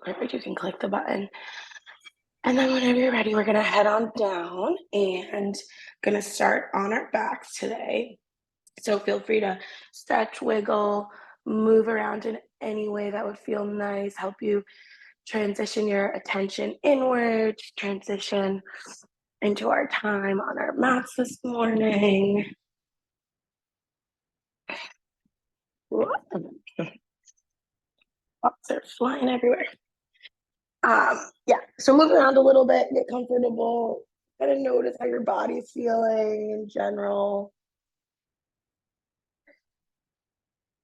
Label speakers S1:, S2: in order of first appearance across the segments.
S1: Perfect, you can click the button. And then whenever you're ready, we're gonna head on down and gonna start on our backs today. So feel free to stretch, wiggle, move around in any way that would feel nice, help you transition your attention inward, transition into our time on our mats this morning. Thoughts are flying everywhere. Yeah, so move around a little bit, get comfortable, kind of notice how your body's feeling in general.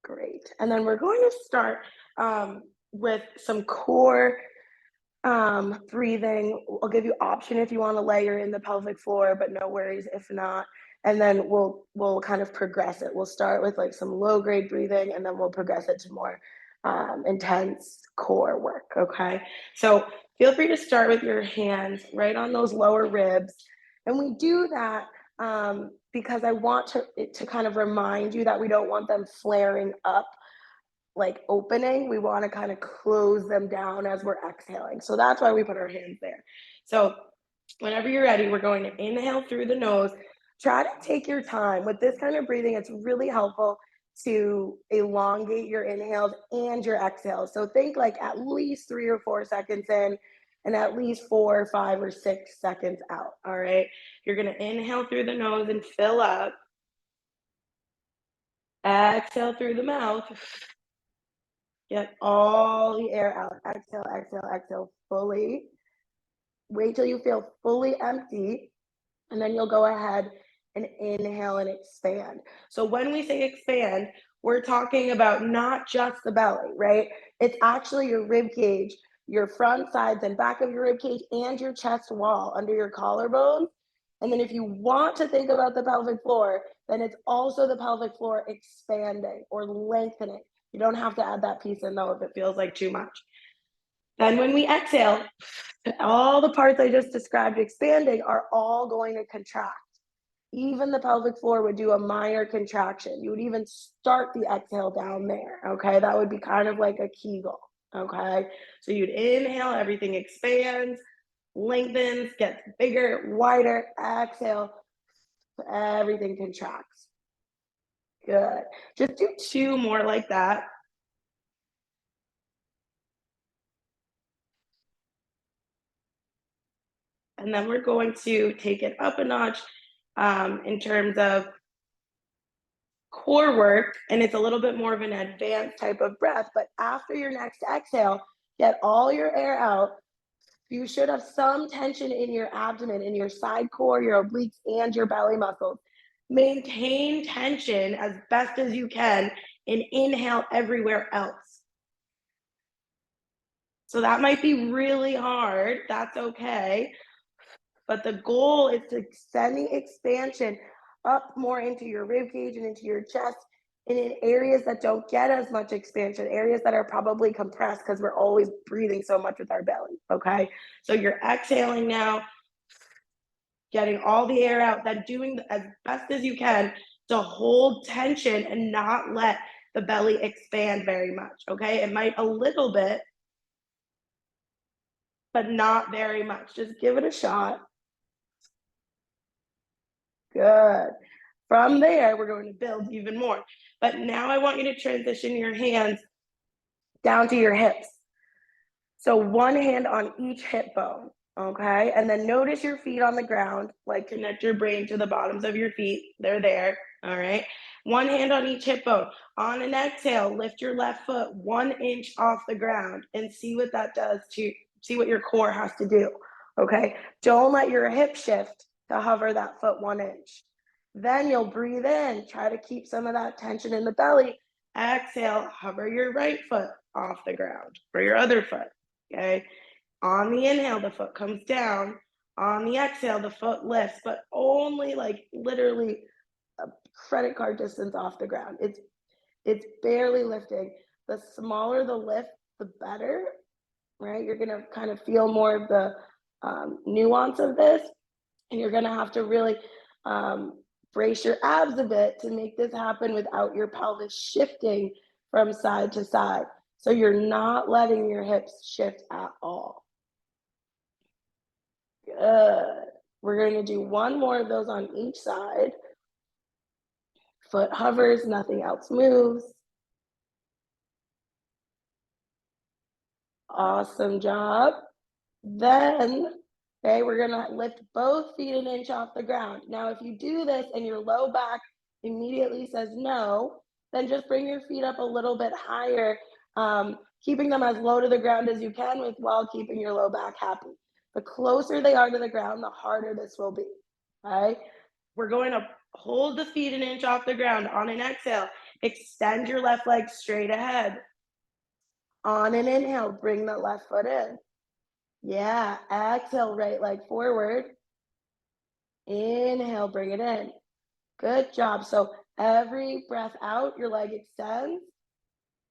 S1: Great. And then we're going to start with some core breathing. I'll give you option if you want to layer in the pelvic floor, but no worries if not. And then we'll kind of progress it. We'll start with like some low grade breathing, and then we'll progress it to more intense core work. Okay. So feel free to start with your hands right on those lower ribs, and we do that because I want to kind of remind you that we don't want them flaring up like opening. We want to kind of close them down as we're exhaling. So that's why we put our hands there. So whenever you're ready, we're going to inhale through the nose. Try to take your time. With this kind of breathing, it's really helpful to elongate your inhales and your exhales. So think like at least 3 or 4 seconds in and at least 4, 5, or 6 seconds out. All right. You're going to inhale through the nose and fill up. Exhale through the mouth. Get all the air out. Exhale, exhale, exhale fully. Wait till you feel fully empty, and then you'll go ahead and inhale and expand. So when we say expand, we're talking about not just the belly, right? It's actually your rib cage, your front, sides, and back of your rib cage, and your chest wall under your collarbone. And then if you want to think about the pelvic floor, then it's also the pelvic floor expanding or lengthening. You don't have to add that piece in though if it feels like too much. Then when we exhale, all the parts I just described expanding are all going to contract. Even the pelvic floor would do a minor contraction. You would even start the exhale down there, okay? That would be kind of like a Kegel, okay? So you'd inhale, everything expands, lengthens, gets bigger, wider. Exhale, everything contracts. Good. Just do 2 more like that. And then we're going to take it up a notch in terms of core work, and it's a little bit more of an advanced type of breath. But after your next exhale, get all your air out. You should have some tension in your abdomen, in your side core, your obliques, and your belly muscles. Maintain tension as best as you can and inhale everywhere else. So that might be really hard. That's okay. But the goal is to send the expansion up more into your rib cage and into your chest and in areas that don't get as much expansion, areas that are probably compressed because we're always breathing so much with our belly, okay? So you're exhaling now, getting all the air out, then doing as best as you can to hold tension and not let the belly expand very much, okay? It might a little bit, but not very much. Just give it a shot. Good. From there, we're going to build even more. But now I want you to transition your hands down to your hips. So one hand on each hip bone, okay? And then notice your feet on the ground, like connect your brain to the bottoms of your feet. They're there, all right? One hand on each hip bone. On an exhale, lift your left foot 1 inch off the ground and see what that does to, see what your core has to do, okay? Don't let your hip shift to hover that foot 1 inch. Then you'll breathe in, try to keep some of that tension in the belly. Exhale, hover your right foot off the ground or your other foot, okay? On the inhale, the foot comes down. On the exhale, the foot lifts, but only like literally a credit card distance off the ground. It's barely lifting. The smaller the lift, the better, right? You're gonna kind of feel more of the nuance of this, and you're gonna have to really brace your abs a bit to make this happen without your pelvis shifting from side to side. So you're not letting your hips shift at all. Good. We're going to do one more of those on each side. Foot hovers, nothing else moves. Awesome job. Then, okay, we're gonna lift both feet an inch off the ground. Now, if you do this and your low back immediately says no, then just bring your feet up a little bit higher, keeping them as low to the ground as you can while keeping your low back happy. The closer they are to the ground, the harder this will be, okay? We're going to hold the feet an inch off the ground. On an exhale, extend your left leg straight ahead. On an inhale, bring the left foot in. Yeah, exhale, right leg forward. Inhale, bring it in. Good job. So every breath out, your leg extends.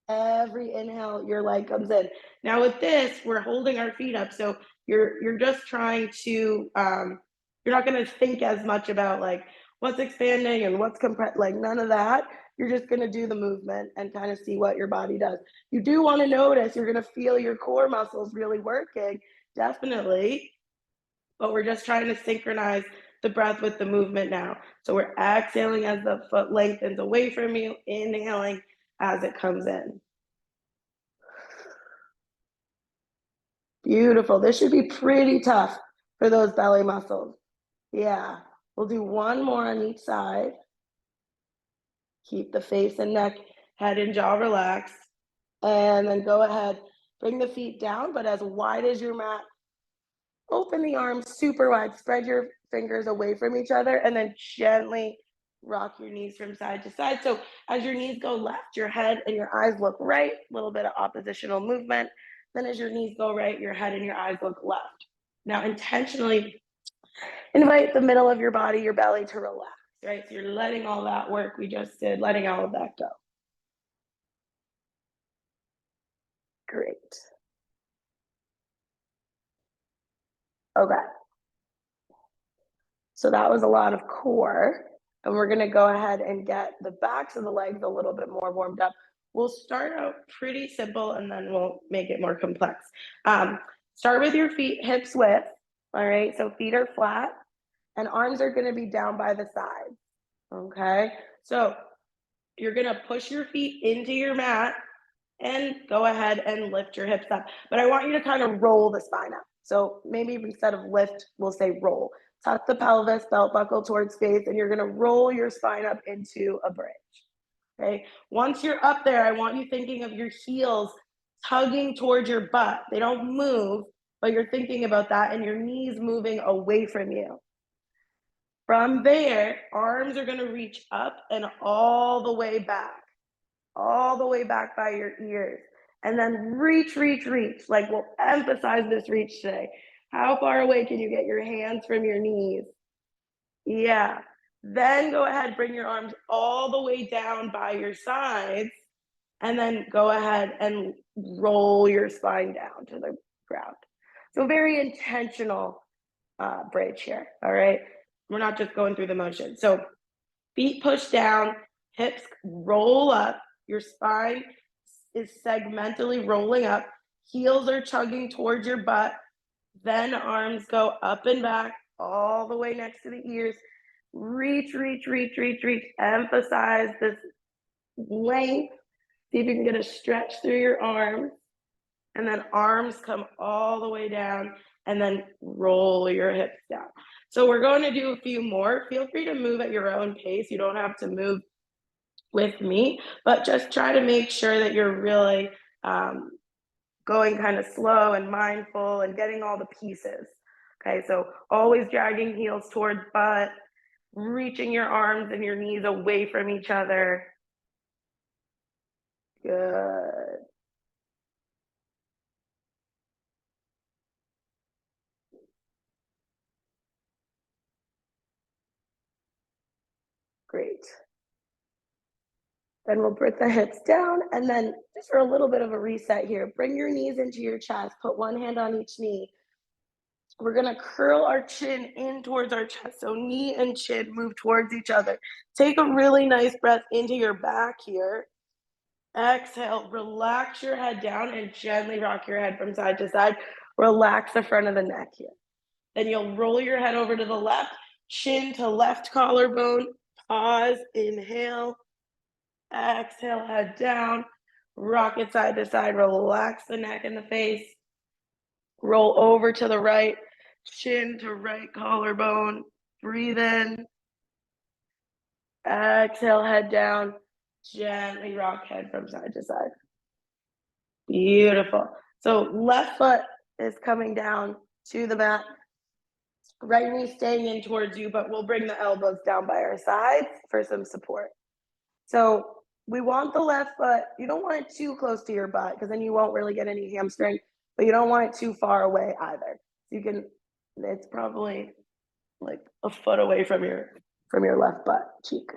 S1: Every inhale, your leg comes in. Now with this, we're holding our feet up. So you're just trying to, you're not going to think as much about like what's expanding and what's compressed, like none of that. You're just going to do the movement and kind of see what your body does. You do want to notice, you're going to feel your core muscles really working, definitely. But we're just trying to synchronize the breath with the movement now. So we're exhaling as the foot lengthens away from you, inhaling as it comes in. Beautiful. This should be pretty tough for those belly muscles. Yeah. We'll do one more on each side. Keep the face and neck, head and jaw relaxed. And then go ahead, bring the feet down, but as wide as your mat. Open the arms super wide, spread your fingers away from each other, and then gently rock your knees from side to side. So as your knees go left, your head and your eyes look right, a little bit of oppositional movement. Then as your knees go right, your head and your eyes look left. Now intentionally invite the middle of your body, your belly to relax, right? So you're letting all that work we just did, letting all of that go. Great. Okay. So that was a lot of core. And we're gonna go ahead and get the backs of the legs a little bit more warmed up. We'll start out pretty simple and then we'll make it more complex. Start with your feet hips width, all right? So feet are flat and arms are gonna be down by the sides, okay? So you're gonna push your feet into your mat and go ahead and lift your hips up. But I want you to kind of roll the spine up. So maybe instead of lift, we'll say roll. Tuck the pelvis, belt buckle towards face, and you're gonna roll your spine up into a bridge. Okay. Once you're up there, I want you thinking of your heels tugging towards your butt. They don't move, but you're thinking about that and your knees moving away from you. From there, arms are gonna reach up and all the way back by your ears. And then reach, reach, reach. Like we'll emphasize this reach today. How far away can you get your hands from your knees? Yeah. Then go ahead, bring your arms all the way down by your sides. And then go ahead and roll your spine down to the ground. So very intentional bridge here, all right? We're not just going through the motion. So feet push down, hips roll up, your spine is segmentally rolling up, heels are chugging towards your butt, then arms go up and back, all the way next to the ears. Reach, reach, reach, reach, reach. Emphasize this length. See if you can get a stretch through your arms. And then arms come all the way down and then roll your hips down. So we're going to do a few more. Feel free to move at your own pace. You don't have to move with me, but just try to make sure that you're really going kind of slow and mindful and getting all the pieces. Okay, so always dragging heels towards butt, reaching your arms and your knees away from each other. Good. Great. Then we'll put the hips down and then just for a little bit of a reset here, bring your knees into your chest, put one hand on each knee. We're gonna curl our chin in towards our chest. So knee and chin move towards each other. Take a really nice breath into your back here. Exhale, relax your head down and gently rock your head from side to side. Relax the front of the neck here. Then you'll roll your head over to the left, chin to left collarbone. Pause, inhale, exhale, head down, rock it side to side, relax the neck and the face. Roll over to the right, chin to right collarbone. Breathe in, exhale, head down, gently rock head from side to side. Beautiful. So left foot is coming down to the mat. Right knee staying in towards you, but we'll bring the elbows down by our sides for some support. So we want the left foot, you don't want it too close to your butt because then you won't really get any hamstring, but you don't want it too far away either. You can, it's probably like a foot away from your left butt cheek.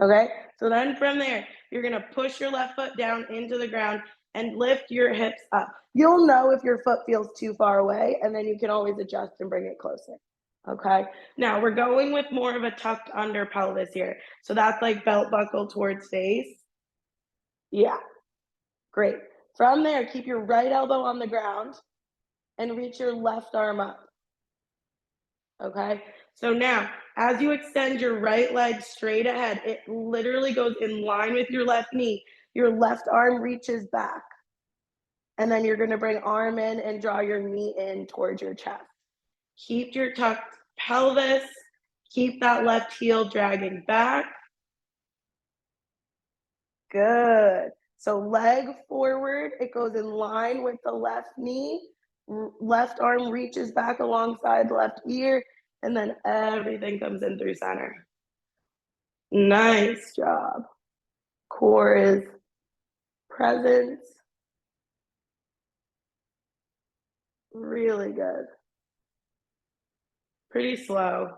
S1: Okay, so then from there, you're gonna push your left foot down into the ground and lift your hips up. You'll know if your foot feels too far away, and then you can always adjust and bring it closer. Okay, now we're going with more of a tucked under pelvis here. So that's like belt buckle towards face. Yeah, great. From there, keep your right elbow on the ground and reach your left arm up. Okay, so now as you extend your right leg straight ahead, it literally goes in line with your left knee. Your left arm reaches back. And then you're gonna bring arm in and draw your knee in towards your chest. Keep your tucked pelvis. Keep that left heel dragging back. Good. So leg forward, it goes in line with the left knee. Left arm reaches back alongside left ear, and then everything comes in through center. Nice job. Core is present. Really good. Pretty slow.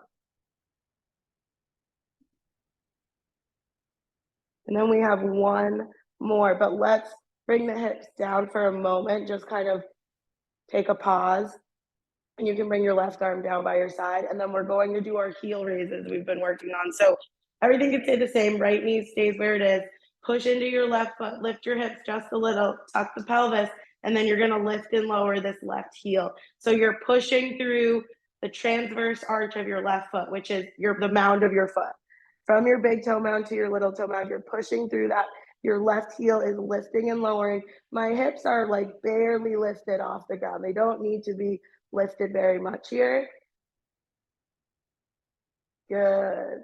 S1: And then we have one more, but let's bring the hips down for a moment. Just kind of take a pause. And you can bring your left arm down by your side. And then we're going to do our heel raises we've been working on. So everything can stay the same. Right knee stays where it is. Push into your left foot. Lift your hips just a little. Tuck the pelvis. And then you're going to lift and lower this left heel. So you're pushing through the transverse arch of your left foot, which is the mound of your foot. From your big toe mound to your little toe mound, you're pushing through that. Your left heel is lifting and lowering. My hips are like barely lifted off the ground. They don't need to be lifted very much here. Good.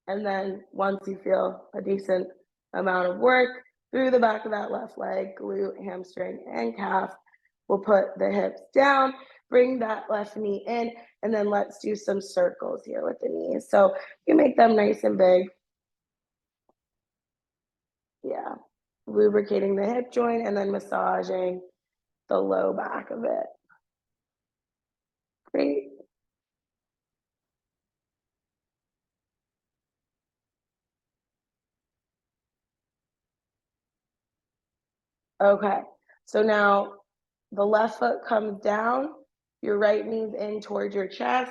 S1: And then once you feel a decent amount of work through the back of that left leg, glute, hamstring, and calf, we'll put the hips down, bring that left knee in, and then let's do some circles here with the knees. So you make them nice and big. Yeah, lubricating the hip joint and then massaging the low back of it. Great. Okay, so now the left foot comes down, your right knee's in towards your chest.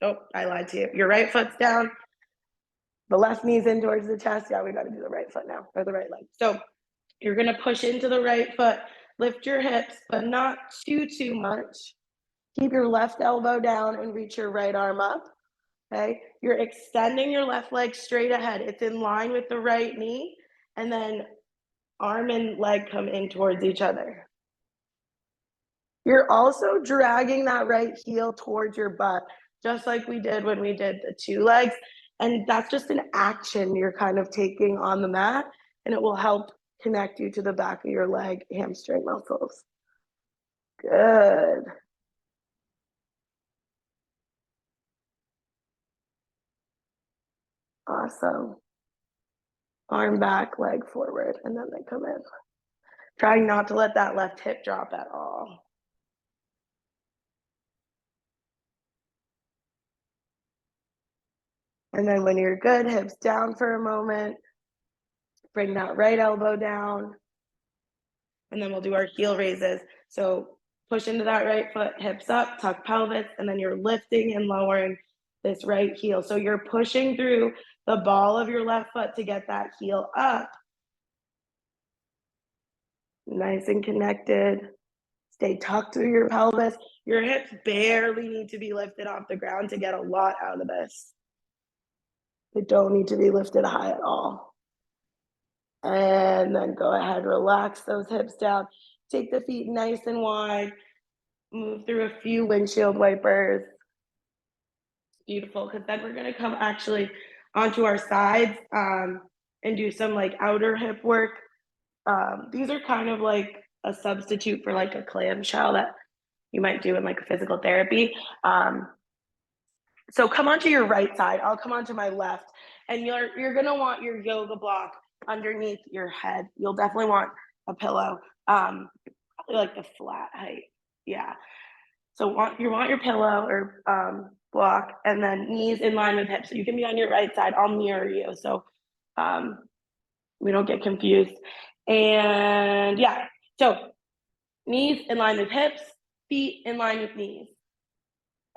S1: Oh, I lied to you. Your right foot's down, the left knee's in towards the chest. Yeah, we got to do the right foot now, or the right leg. So you're going to push into the right foot, lift your hips, but not too much. Keep your left elbow down and reach your right arm up. Okay, you're extending your left leg straight ahead. It's in line with the right knee, and then arm and leg come in towards each other. You're also dragging that right heel towards your butt, just like we did when we did the two legs. And that's just an action you're kind of taking on the mat, and it will help connect you to the back of your leg, hamstring muscles. Good. Awesome. Arm back, leg forward, and then they come in. Trying not to let that left hip drop at all. And then when you're good, hips down for a moment. Bring that right elbow down. And then we'll do our heel raises. So push into that right foot, hips up, tuck pelvis, and then you're lifting and lowering this right heel. So you're pushing through the ball of your left foot to get that heel up. nice and connected. Stay tucked through your pelvis. Your hips barely need to be lifted off the ground to get a lot out of this. They don't need to be lifted high at all. And then go ahead, relax those hips down. Take the feet nice and wide. Move through a few windshield wipers. Beautiful, because then we're gonna come actually onto our sides and do some like outer hip work. These are kind of like a substitute for like a clamshell that you might do in like a physical therapy. So come onto your right side. I'll come onto my left, and you're gonna want your yoga block underneath your head. You'll definitely want a pillow, probably like the flat height. Yeah. So you want your pillow or block, and then knees in line with hips. So you can be on your right side. I'll mirror you, so we don't get confused. And yeah, so knees in line with hips, feet in line with knees.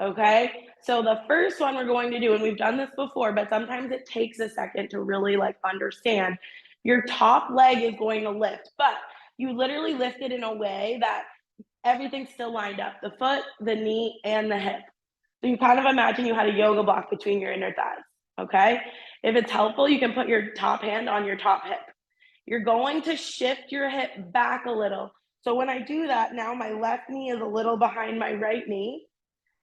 S1: Okay, so the first one we're going to do, and we've done this before, but sometimes it takes a second to really like understand. Your top leg is going to lift, but you literally lift it in a way that everything's still lined up, the foot, the knee, and the hip. So you kind of imagine you had a yoga block between your inner thighs, okay? If it's helpful, you can put your top hand on your top hip. You're going to shift your hip back a little. So when I do that, now my left knee is a little behind my right knee,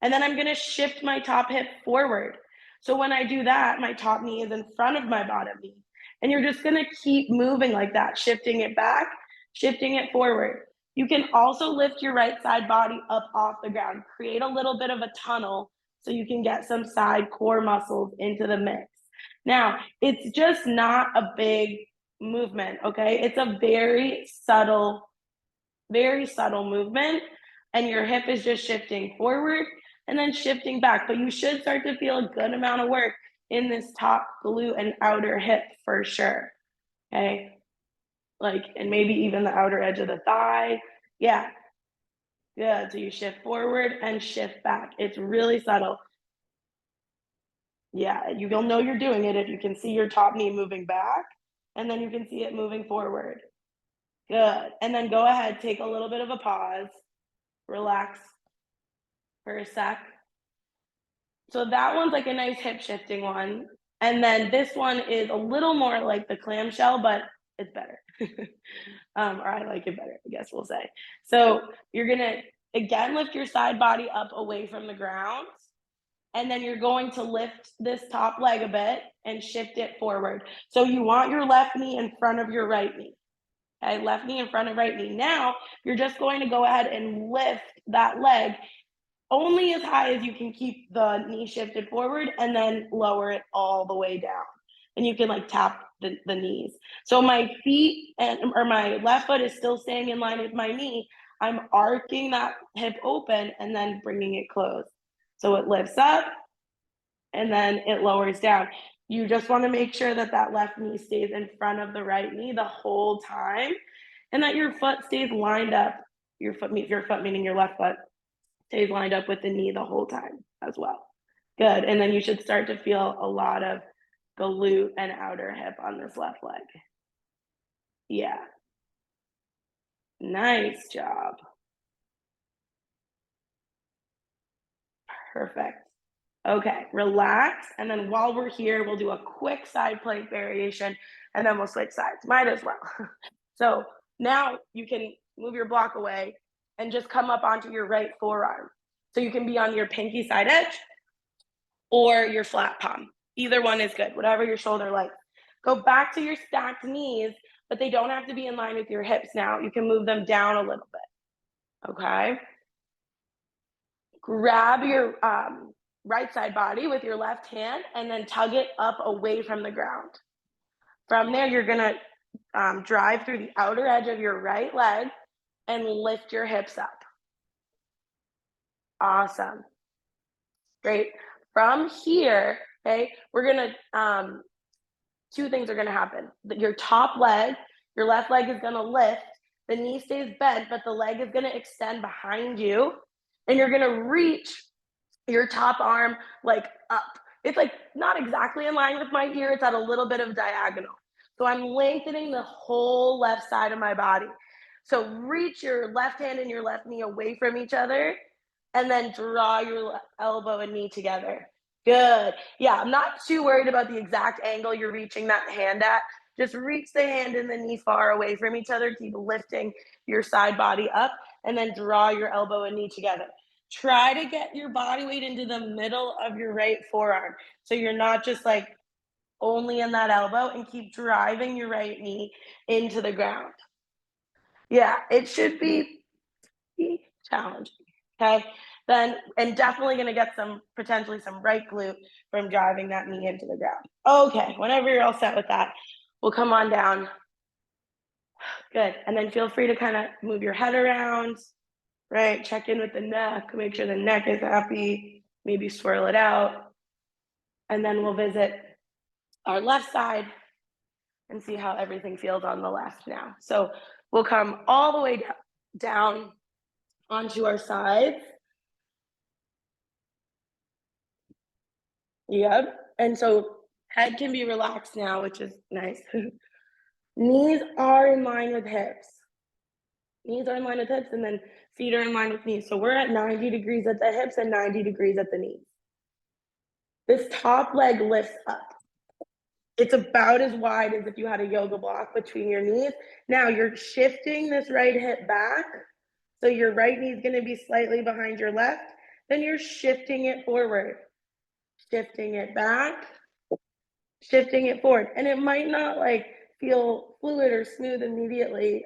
S1: and then I'm gonna shift my top hip forward. So when I do that, my top knee is in front of my bottom knee. And you're just gonna keep moving like that, shifting it back, shifting it forward. You can also lift your right side body up off the ground, create a little bit of a tunnel so you can get some side core muscles into the mix. Now, it's just not a big movement, okay? It's a very subtle movement, and your hip is just shifting forward and then shifting back. But you should start to feel a good amount of work in this top glute and outer hip for sure. Okay. Like, and maybe even the outer edge of the thigh. Yeah. Good. So you shift forward and shift back. It's really subtle. Yeah. You'll know you're doing it if you can see your top knee moving back, and then you can see it moving forward. Good. And then go ahead, take a little bit of a pause, relax for a sec. So that one's like a nice hip shifting one. And then this one is a little more like the clamshell, but it's better. Or I like it better, I guess we'll say. So you're gonna, again, lift your side body up away from the ground. And then you're going to lift this top leg a bit and shift it forward. So you want your left knee in front of your right knee. Okay, left knee in front of right knee. Now you're just going to go ahead and lift that leg only as high as you can keep the knee shifted forward, and then lower it all the way down. And you can like tap the knees. So my feet or my left foot is still staying in line with my knee. I'm arcing that hip open and then bringing it close. So it lifts up and then it lowers down. You just want to make sure that that left knee stays in front of the right knee the whole time, and that your foot stays lined up. Your foot meaning your left foot stays lined up with the knee the whole time as well. Good. And then you should start to feel a lot of glute and outer hip on this left leg. Yeah. Nice job. Perfect. Okay, relax. And then while we're here, we'll do a quick side plank variation, and then we'll switch sides. Might as well. So now you can move your block away and just come up onto your right forearm. So you can be on your pinky side edge or your flat palm. Either one is good, whatever your shoulder likes. Go back to your stacked knees, but they don't have to be in line with your hips now. You can move them down a little bit, okay? Grab your right side body with your left hand and then tug it up away from the ground. From there, you're gonna drive through the outer edge of your right leg and lift your hips up. Awesome. Great. From here, okay, we're gonna, two things are gonna happen. Your top leg, your left leg is gonna lift, the knee stays bent, but the leg is gonna extend behind you, and you're gonna reach your top arm like up. It's like not exactly in line with my ear, it's at a little bit of diagonal. So I'm lengthening the whole left side of my body. So reach your left hand and your left knee away from each other, and then draw your elbow and knee together. Good. Yeah, I'm not too worried about the exact angle you're reaching that hand at. Just reach the hand and the knee far away from each other. Keep lifting your side body up, and then draw your elbow and knee together. Try to get your body weight into the middle of your right forearm. So you're not just like only in that elbow, and keep driving your right knee into the ground. Yeah, it should be challenging. Okay. Then, and definitely going to get potentially some right glute from driving that knee into the ground. Okay. Whenever you're all set with that, we'll come on down. Good. And then feel free to kind of move your head around, right? Check in with the neck, make sure the neck is happy, maybe swirl it out. And then we'll visit our left side and see how everything feels on the left now. So we'll come all the way down onto our sides. Yep. And so head can be relaxed now, which is nice. Knees are in line with hips. Knees are in line with hips, and then feet are in line with knees. So we're at 90 degrees at the hips and 90 degrees at the knees. This top leg lifts up. It's about as wide as if you had a yoga block between your knees. Now you're shifting this right hip back. So your right knee is going to be slightly behind your left. Then you're shifting it forward, shifting it back, shifting it forward. And it might not like feel fluid or smooth immediately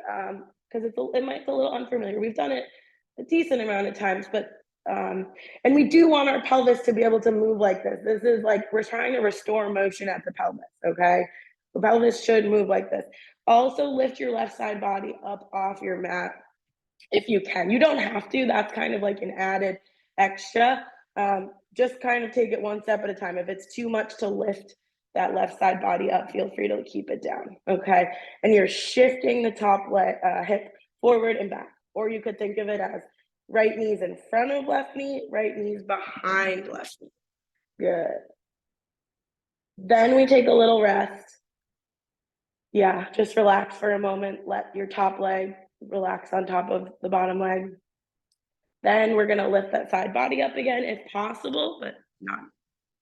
S1: because it might feel a little unfamiliar. We've done it a decent amount of times, but and we do want our pelvis to be able to move like this. This is like we're trying to restore motion at the pelvis, okay? The pelvis should move like this. Also lift your left side body up off your mat if you can. You don't have to. That's kind of like an added extra. Just kind of take it one step at a time. If it's too much to lift that left side body up, feel free to keep it down, okay? And you're shifting the top hip forward and back. Or you could think of it as right knees in front of left knee, right knees behind left knee. Good. Then we take a little rest. Yeah, just relax for a moment. Let your top leg relax on top of the bottom leg. Then we're gonna lift that side body up again if possible, but not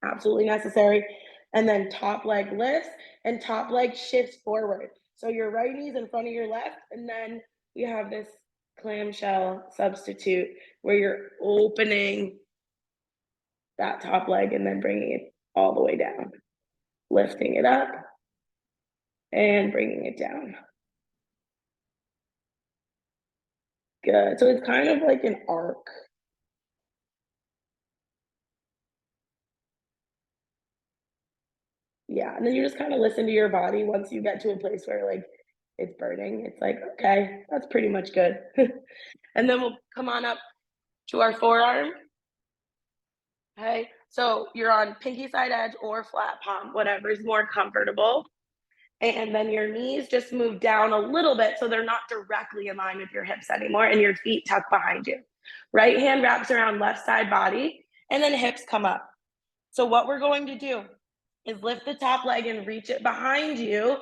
S1: absolutely necessary. And then top leg lifts and top leg shifts forward. So your right knee's in front of your left, and then we have this clamshell substitute where you're opening that top leg and then bringing it all the way down, lifting it up and bringing it down. Good. So it's kind of like an arc. Yeah, and then you just kind of listen to your body once you get to a place where like it's burning. It's like, okay, that's pretty much good. And then we'll come on up to our forearm. Okay, so you're on pinky side edge or flat palm, whatever is more comfortable. And then your knees just move down a little bit so they're not directly in line with your hips anymore, and your feet tuck behind you. Right hand wraps around left side body, and then hips come up. So what we're going to do is lift the top leg and reach it behind you,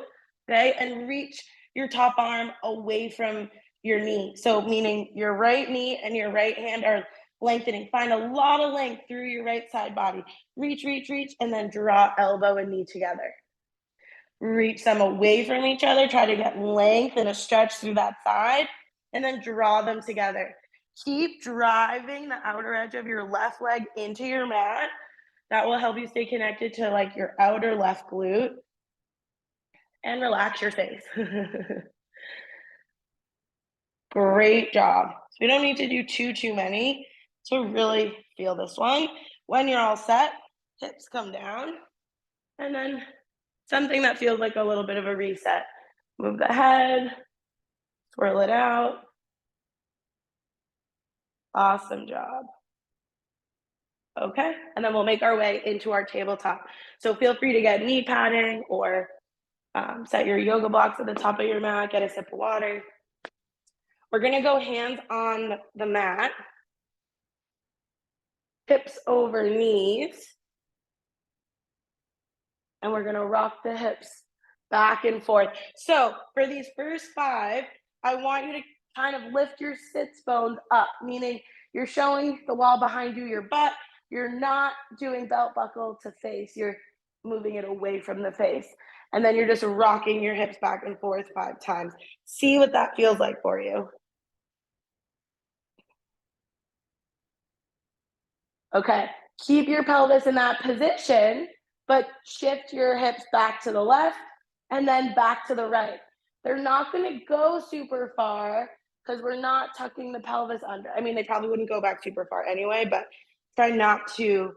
S1: okay? And reach your top arm away from your knee. So meaning your right knee and your right hand are lengthening. Find a lot of length through your right side body. Reach, reach, reach, and then draw elbow and knee together. Reach them away from each other. Try to get length and a stretch through that side, and then draw them together. Keep driving the outer edge of your left leg into your mat. That will help you stay connected to like your outer left glute, and relax your face. Great job. So we don't need to do too many to really feel this one. When you're all set, hips come down, and then something that feels like a little bit of a reset. Move the head, swirl it out. Awesome job. Okay, and then we'll make our way into our tabletop. So feel free to get knee padding or set your yoga blocks at the top of your mat, get a sip of water. We're gonna go hands on the mat, hips over knees, and we're gonna rock the hips back and forth. So for these first 5, I want you to kind of lift your sits bones up, meaning you're showing the wall behind you, your butt. You're not doing belt buckle to face. You're moving it away from the face. And then you're just rocking your hips back and forth 5 times. See what that feels like for you. Okay, keep your pelvis in that position, but shift your hips back to the left and then back to the right. They're not gonna go super far because we're not tucking the pelvis under. I mean, they probably wouldn't go back super far anyway, but try not to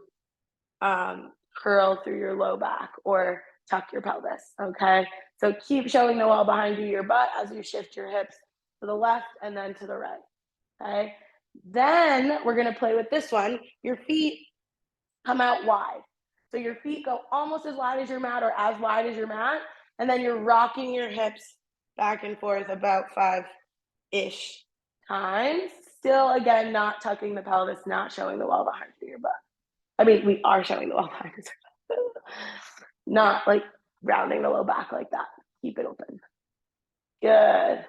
S1: curl through your low back or tuck your pelvis, okay? So keep showing the wall behind you, your butt, as you shift your hips to the left and then to the right, okay? Then we're gonna play with this one. Your feet come out wide. So your feet go almost as wide as your mat or as wide as your mat, and then you're rocking your hips back and forth about 5-ish times. Still, again, not tucking the pelvis, not showing the wall behind your butt. I mean, we are showing the wall behind us. Not like rounding the low back like that. Keep it open. Good.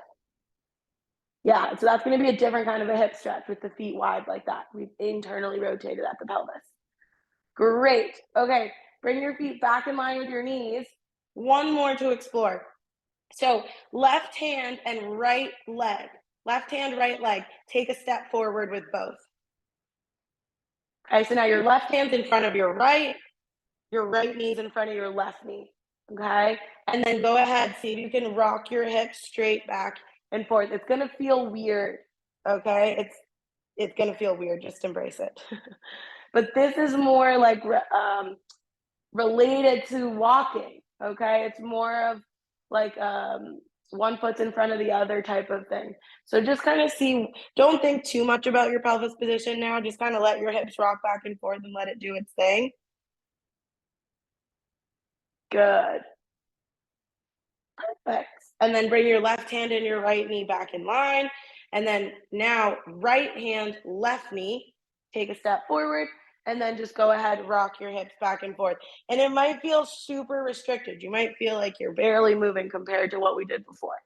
S1: Yeah, so that's going to be a different kind of a hip stretch with the feet wide like that. We've internally rotated at the pelvis. Great. Okay, bring your feet back in line with your knees. One more to explore. So left hand and right leg. Left hand, right leg. Take a step forward with both. Okay, so now your left hand's in front of your right knee's in front of your left knee. Okay, and then go ahead, see if you can rock your hips straight back and forth. It's gonna feel weird. Okay, it's gonna feel weird. Just embrace it. But this is more like related to walking. Okay, it's more of like one foot's in front of the other type of thing. So just kind of see, don't think too much about your pelvis position now. Just kind of let your hips rock back and forth and let it do its thing. Good. Perfect. And then bring your left hand and your right knee back in line. And then now right hand, left knee, take a step forward, and then just go ahead, rock your hips back and forth. And it might feel super restricted. You might feel like you're barely moving compared to what we did before.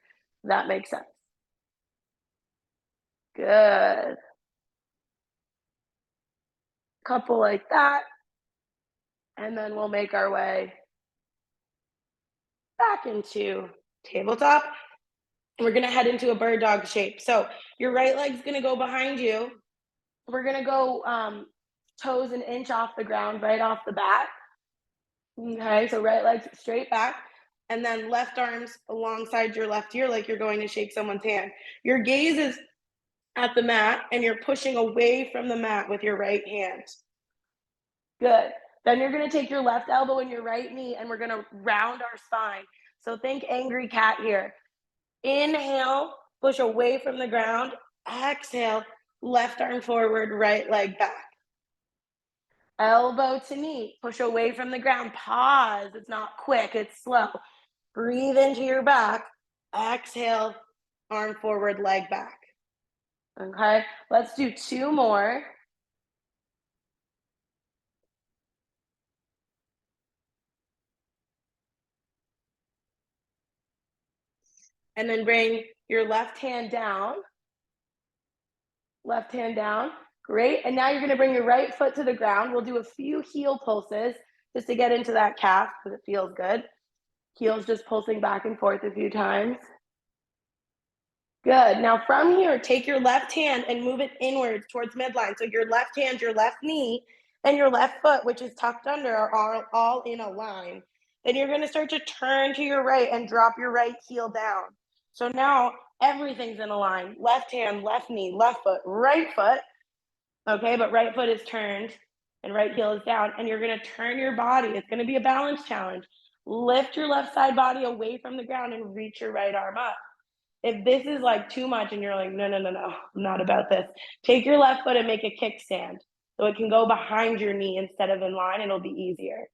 S1: That makes sense. Good. Couple like that. And then we'll make our way back into tabletop. We're gonna head into a bird dog shape. So your right leg's gonna go behind you. We're gonna go toes an inch off the ground right off the bat. Okay, so right leg's straight back, and then left arms alongside your left ear like you're going to shake someone's hand. Your gaze is at the mat, and you're pushing away from the mat with your right hand. Good. Then you're gonna take your left elbow and your right knee, and we're gonna round our spine. So think angry cat here. Inhale, push away from the ground. Exhale, left arm forward, right leg back. Elbow to knee, push away from the ground. Pause. It's not quick, it's slow. Breathe into your back. Exhale, arm forward, leg back. Okay, let's do 2 more. And then bring your left hand down. Left hand down. Great. And now you're going to bring your right foot to the ground. We'll do a few heel pulses just to get into that calf because it feels good. Heels just pulsing back and forth a few times. Good. Now from here, take your left hand and move it inwards towards midline. So your left hand, your left knee, and your left foot, which is tucked under, are all in a line. Then you're going to start to turn to your right and drop your right heel down. So now everything's in a line. Left hand, left knee, left foot, right foot. Okay, but right foot is turned and right heel is down. And you're going to turn your body. It's going to be a balance challenge. Lift your left side body away from the ground and reach your right arm up. If this is like too much and you're like, no, I'm not about this, take your left foot and make a kickstand so it can go behind your knee instead of in line and it'll be easier.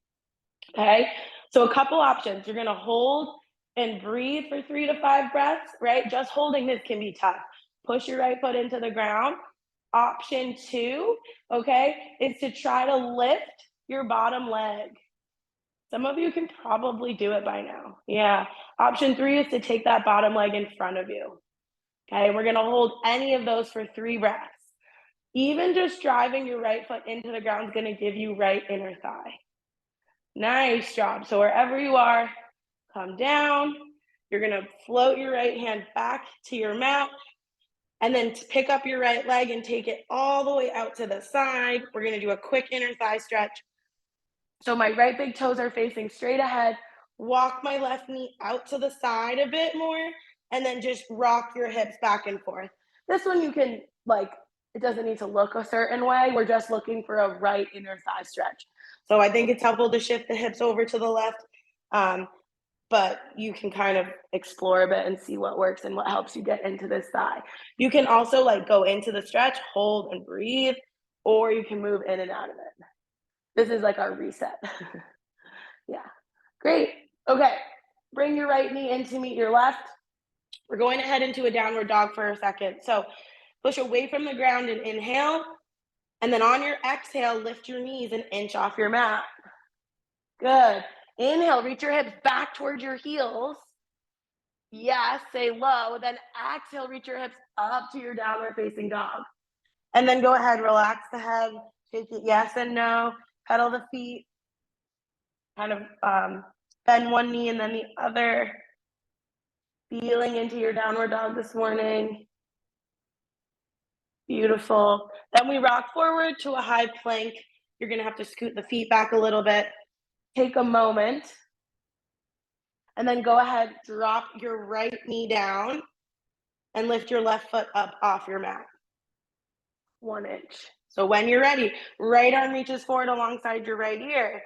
S1: Okay, so a couple options. You're gonna hold and breathe for 3 to 5 breaths, right? Just holding this can be tough. Push your right foot into the ground. Option 2, okay, is to try to lift your bottom leg. Some of you can probably do it by now. Yeah. Option 3 is to take that bottom leg in front of you. Okay, we're gonna hold any of those for 3 breaths. Even just driving your right foot into the ground is gonna give you right inner thigh. Nice job. So wherever you are, come down. You're gonna float your right hand back to your mat, and then pick up your right leg and take it all the way out to the side. We're gonna do a quick inner thigh stretch. So my right big toes are facing straight ahead. Walk my left knee out to the side a bit more, and then just rock your hips back and forth. This one you can, like, it doesn't need to look a certain way. We're just looking for a right inner thigh stretch. So I think it's helpful to shift the hips over to the left, but you can kind of explore a bit and see what works and what helps you get into this thigh. You can also like go into the stretch, hold and breathe, or you can move in and out of it. This is like our reset. Yeah, great. Okay, bring your right knee in to meet your left. We're going to head into a downward dog for a second. So push away from the ground and inhale. And then on your exhale, lift your knees and inch off your mat. Good. Inhale, reach your hips back towards your heels. Yes, say low. Then exhale, reach your hips up to your downward facing dog. And then go ahead, relax the head, shake it yes and no, pedal the feet, kind of bend one knee and then the other. Feeling into your downward dog this morning. Beautiful. Then we rock forward to a high plank. You're gonna have to scoot the feet back a little bit. Take a moment. And then go ahead, drop your right knee down and lift your left foot up off your mat. 1 inch. So when you're ready, right arm reaches forward alongside your right ear.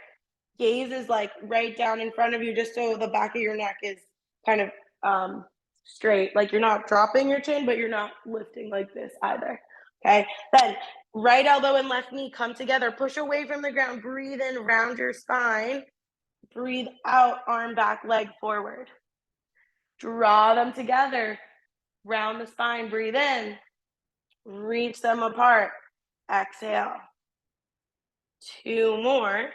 S1: Gaze is like right down in front of you, just so the back of your neck is kind of straight. Like you're not dropping your chin, but you're not lifting like this either. Okay. Then right elbow and left knee come together. Push away from the ground. Breathe in, round your spine. Breathe out, arm back, leg forward. Draw them together. Round the spine. Breathe in. Reach them apart. Exhale. 2 more.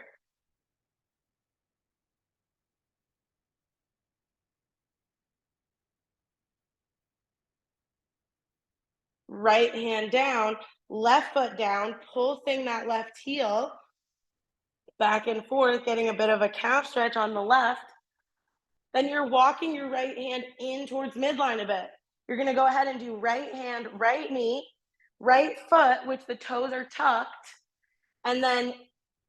S1: Right hand down, left foot down, pulsing that left heel back and forth, getting a bit of a calf stretch on the left. Then you're walking your right hand in towards midline a bit. You're gonna go ahead and do right hand, right knee, right foot, which the toes are tucked, and then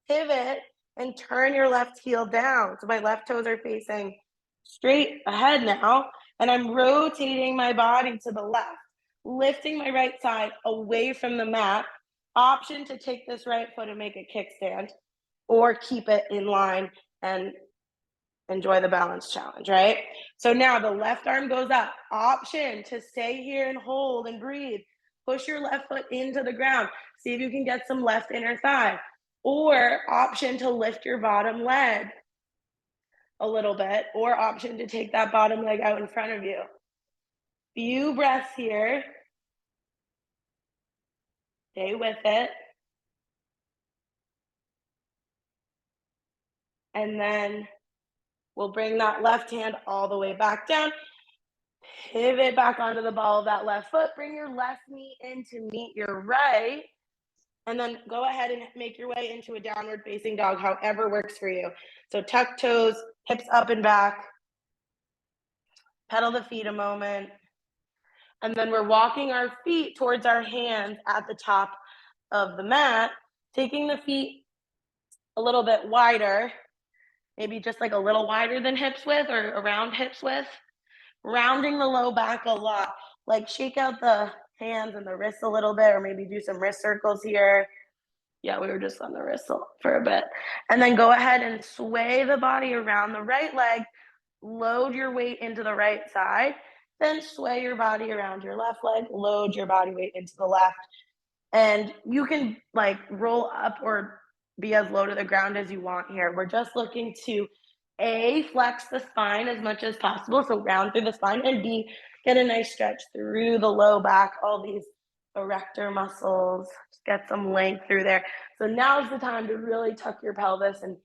S1: pivot and turn your left heel down. So my left toes are facing straight ahead now, and I'm rotating my body to the left, lifting my right side away from the mat. Option to take this right foot and make a kickstand, or keep it in line and enjoy the balance challenge, right? So now the left arm goes up. Option to stay here and hold and breathe. Push your left foot into the ground. See if you can get some left inner thigh. Or option to lift your bottom leg a little bit, or option to take that bottom leg out in front of you. Few breaths here. Stay with it. And then we'll bring that left hand all the way back down. Pivot back onto the ball of that left foot. Bring your left knee in to meet your right. And then go ahead and make your way into a downward facing dog, however works for you. So tuck toes, hips up and back. Pedal the feet a moment. And then we're walking our feet towards our hands at the top of the mat, taking the feet a little bit wider, maybe just like a little wider than hips width or around hips width. Rounding the low back a lot, like shake out the hands and the wrists a little bit, or maybe do some wrist circles here. Yeah, we were just on the wrist for a bit. And then go ahead and sway the body around the right leg, load your weight into the right side, then sway your body around your left leg, load your body weight into the left. And you can like roll up or be as low to the ground as you want here. We're just looking to A, flex the spine as much as possible, so round through the spine, and B, get a nice stretch through the low back, all these erector muscles, just get some length through there. So now's the time to really tuck your pelvis and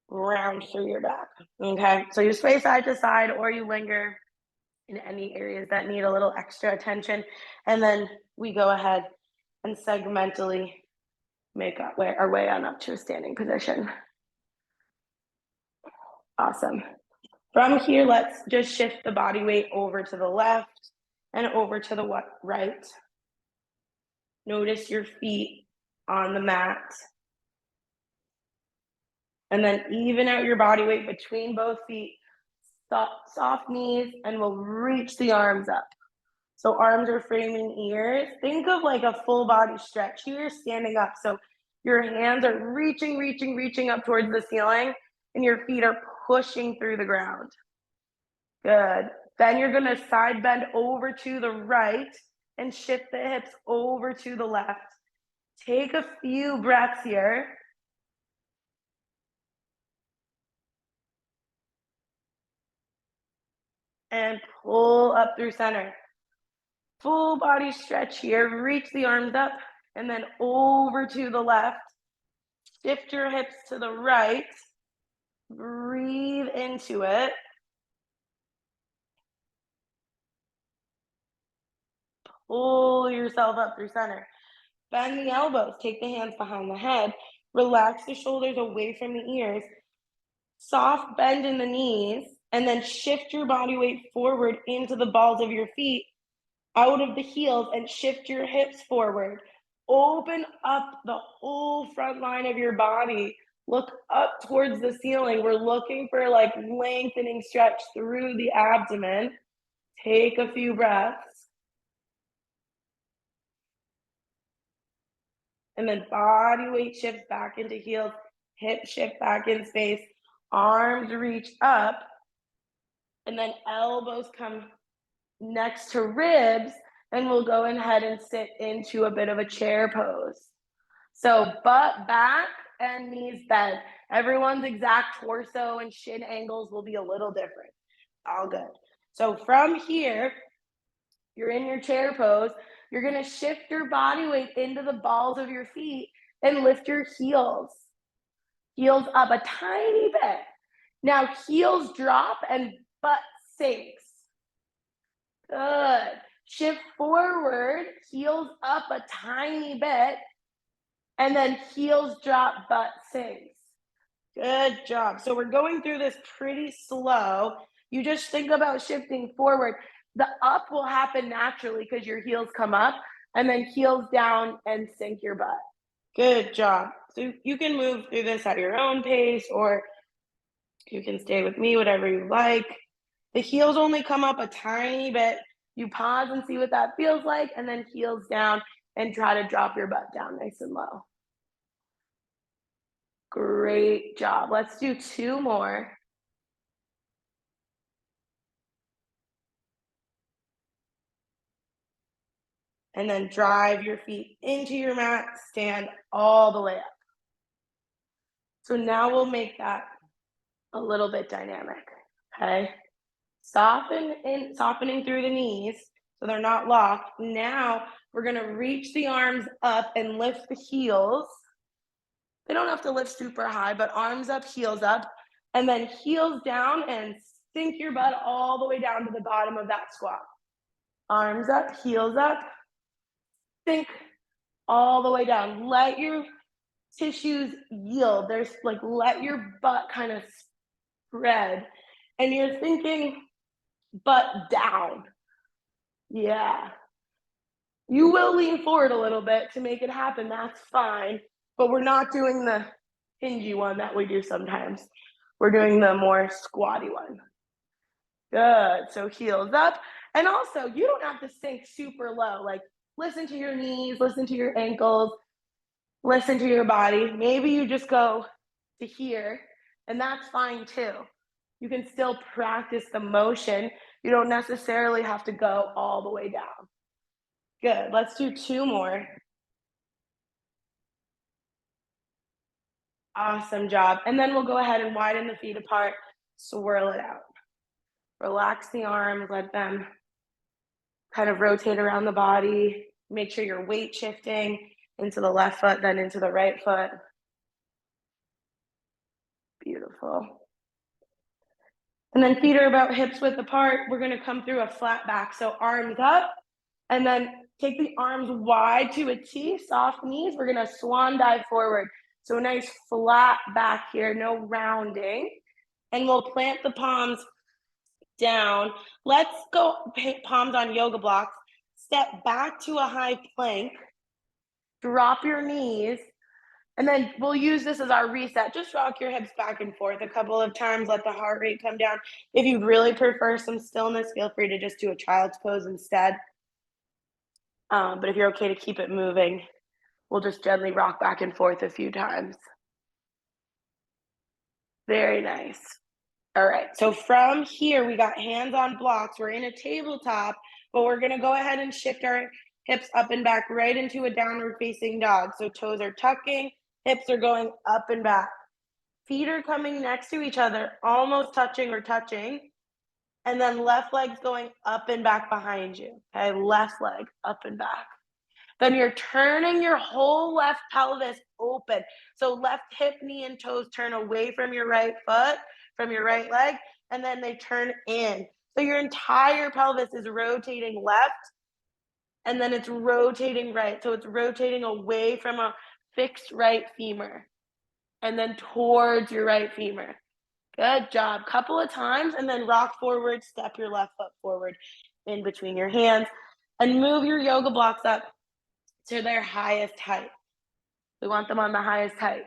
S1: round through your back, okay? So you sway side to side or you linger. in any areas that need a little extra attention. And then we go ahead and segmentally make our way on up to a standing position. Awesome. From here, let's just shift the body weight over to the left and over to the right. Notice your feet on the mat. And then even out your body weight between both feet. Soft knees, and we'll reach the arms up. So arms are framing ears. Think of like a full body stretch here, standing up. So your hands are reaching up towards the ceiling, and your feet are pushing through the ground. Good. Then you're gonna side bend over to the right and shift the hips over to the left. Take a few breaths here. And pull up through center. Full body stretch here. Reach the arms up and then over to the left. Shift your hips to the right. Breathe into it. Pull yourself up through center. Bend the elbows. Take the hands behind the head. Relax the shoulders away from the ears. Soft bend in the knees. And then shift your body weight forward into the balls of your feet, out of the heels, and shift your hips forward. Open up the whole front line of your body. Look up towards the ceiling. We're looking for like lengthening stretch through the abdomen. Take a few breaths. And then body weight shifts back into heels. Hip shift back in space. Arms reach up. And then elbows come next to ribs. And we'll go ahead and sit into a bit of a chair pose. So butt back and knees bent. Everyone's exact torso and shin angles will be a little different. All good. So from here, you're in your chair pose. You're gonna shift your body weight into the balls of your feet and lift your heels. Heels up a tiny bit. Now heels drop and butt sinks. Good. Shift forward, heels up a tiny bit, and then heels drop, butt sinks. Good job. So we're going through this pretty slow. You just think about shifting forward. The up will happen naturally because your heels come up, and then heels down and sink your butt. Good job. So you can move through this at your own pace, or you can stay with me, whatever you like. The heels only come up a tiny bit. You pause and see what that feels like, and then heels down and try to drop your butt down nice and low. Great job. Let's do 2 more. And then drive your feet into your mat, stand all the way up. So now we'll make that a little bit dynamic, okay? Softening through the knees so they're not locked. Now we're gonna reach the arms up and lift the heels. They don't have to lift super high, but arms up, heels up, and then heels down and sink your butt all the way down to the bottom of that squat. Arms up, heels up, sink all the way down. Let your tissues yield. There's like, let your butt kind of spread. And you're thinking butt down. Yeah. You will lean forward a little bit to make it happen. That's fine. But we're not doing the hingy one that we do sometimes. We're doing the more squatty one. Good. So heels up. And also, you don't have to sink super low. Like, listen to your knees, listen to your ankles, listen to your body. Maybe you just go to here, and that's fine too. You can still practice the motion. You don't necessarily have to go all the way down. Good. Let's do 2 more. Awesome job. And then we'll go ahead and widen the feet apart, swirl it out. Relax the arms, let them kind of rotate around the body. Make sure you're weight shifting into the left foot, then into the right foot. Beautiful. And then feet are about hips width apart. We're gonna come through a flat back. So arms up, and then take the arms wide to a T, soft knees. We're gonna swan dive forward. So a nice flat back here, no rounding. And we'll plant the palms down. Let's go palms on yoga blocks. Step back to a high plank. Drop your knees. And then we'll use this as our reset. Just rock your hips back and forth a couple of times. Let the heart rate come down. If you really prefer some stillness, feel free to just do a child's pose instead. But if you're okay to keep it moving, we'll just gently rock back and forth a few times. Very nice. All right, so from here, we got hands on blocks. We're in a tabletop, but we're gonna go ahead and shift our hips up and back right into a downward facing dog. So toes are tucking, hips are going up and back. Feet are coming next to each other, almost touching or touching. And then left leg's going up and back behind you. Okay, left leg up and back. Then you're turning your whole left pelvis open. So left hip, knee, and toes turn away from your right foot, from your right leg, and then they turn in. So your entire pelvis is rotating left, and then it's rotating right. So it's rotating away from a fixed right femur, and then towards your right femur. Good job. Couple of times, and then rock forward, step your left foot forward in between your hands, and move your yoga blocks up to their highest height. We want them on the highest height.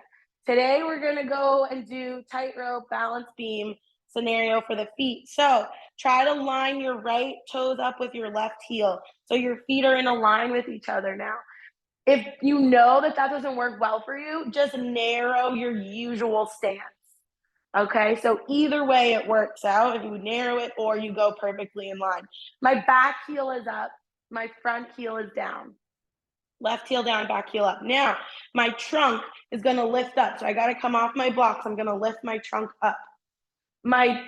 S1: Today, we're gonna go and do tightrope balance beam scenario for the feet. So try to line your right toes up with your left heel. So your feet are in a line with each other now. If you know that that doesn't work well for you, just narrow your usual stance. Okay, so either way it works out, if you narrow it or you go perfectly in line. My back heel is up, my front heel is down. Left heel down, back heel up. Now, my trunk is gonna lift up. So I gotta come off my blocks. I'm gonna lift my trunk up. My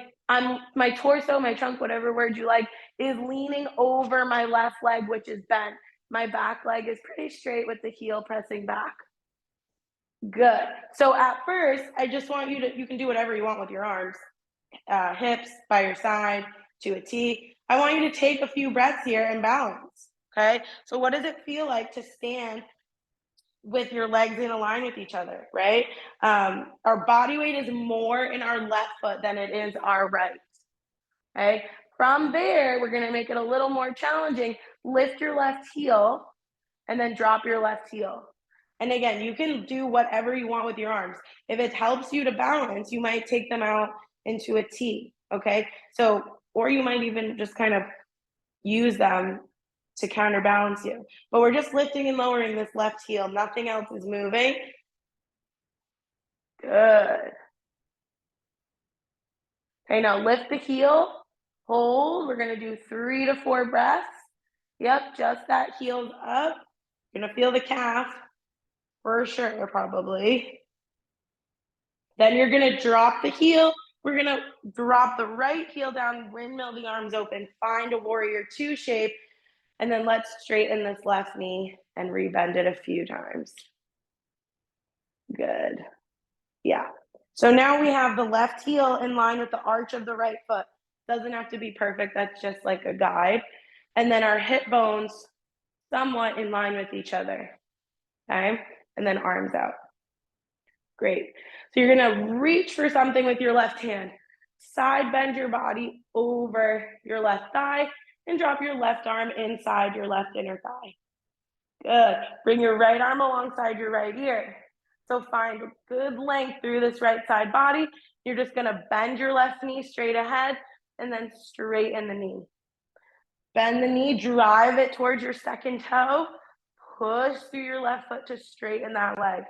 S1: torso, my trunk, whatever word you like, is leaning over my left leg, which is bent. My back leg is pretty straight with the heel pressing back. Good. So at first, I just want you can do whatever you want with your arms. Hips by your side to a T. I want you to take a few breaths here and balance. Okay. So what does it feel like to stand with your legs in a line with each other, right? Our body weight is more in our left foot than it is our right. Okay. From there, we're going to make it a little more challenging. Lift your left heel and then drop your left heel. And again, you can do whatever you want with your arms. If it helps you to balance, you might take them out into a T, okay? So, or you might even just kind of use them to counterbalance you. But we're just lifting and lowering this left heel. Nothing else is moving. Good. Okay, now lift the heel, hold. We're gonna do 3 to 4 breaths. Yep, just that heel's up. You're gonna feel the calf for sure, probably. Then you're gonna drop the heel. We're gonna drop the right heel down, windmill the arms open, find a warrior 2 shape, and then let's straighten this left knee and rebend it a few times. Good. Yeah. So now we have the left heel in line with the arch of the right foot. Doesn't have to be perfect, that's just like a guide. And then our hip bones somewhat in line with each other. Okay. And then arms out. Great. So you're gonna reach for something with your left hand. Side bend your body over your left thigh and drop your left arm inside your left inner thigh. Good. Bring your right arm alongside your right ear. So find good length through this right side body. You're just gonna bend your left knee straight ahead and then straighten the knee. Bend the knee, drive it towards your second toe. Push through your left foot to straighten that leg.